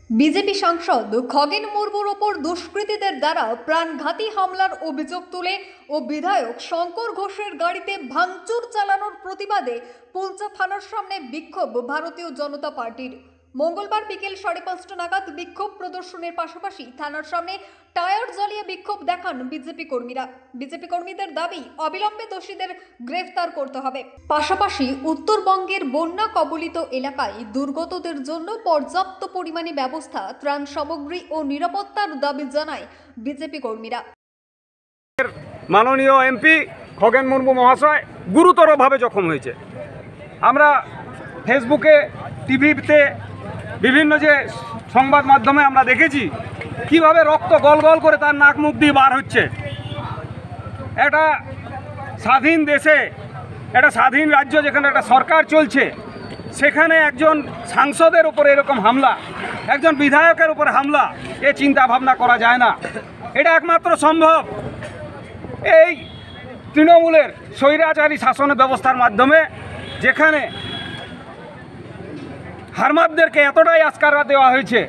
BJP সাংসদ খগেন মুর্মুর ওপর দুষ্কৃতীদের দ্বারা প্রাণঘাতী হামলার অভিযোগ তুলে ও বিধায়ক শঙ্কর ঘোষের গাড়িতে ভাঙচুর চালানোর প্রতিবাদে পুলচা থানার সামনে বিক্ষোভ ভারতীয় জনতা পার্টির। মঙ্গলবার বিকেল 5:30 নাগাদ বিক্ষোভ প্রদর্শনের পাশাপাশি থানার সামনে টায়ার জ্বালিয়ে বিক্ষোভ দেখান বিজেপি কর্মীরা। বিজেপি কর্মীদের দাবি অবিলম্বে দোষীদের গ্রেফতার করতে হবে। পাশাপাশি উত্তরবঙ্গের বন্যা কবলিত এলাকায় দুর্গতদের জন্য পর্যাপ্ত পরিমাণে ব্যবস্থা, ত্রাণ সামগ্রী ও নিরাপত্তার দাবি জানায় বিজেপি কর্মীরা। মাননীয় এমপি খগেন মুর্মু মহাশয় গুরুতরভাবে জখম হয়েছে। আমরা ফেসবুকে, টিভিতে, বিভিন্ন যে সংবাদ মাধ্যমে আমরা দেখেছি কিভাবে রক্ত গল গল করে তার নাক মুখ দিয়ে বার হচ্ছে। একটা স্বাধীন দেশে, একটা স্বাধীন রাজ্য যেখানে একটা সরকার চলছে, সেখানে একজন সাংসদের উপরে এরকম হামলা, একজন বিধায়কের উপরে হামলা, এ চিন্তা ভাবনা করা যায় না। এটা একমাত্র সম্ভব এই তৃণমূলের স্বৈরাচারী শাসন ব্যবস্থার মাধ্যমে, যেখানে হারমাদদেরকে এতটাই আস্কারা দেওয়া হয়েছে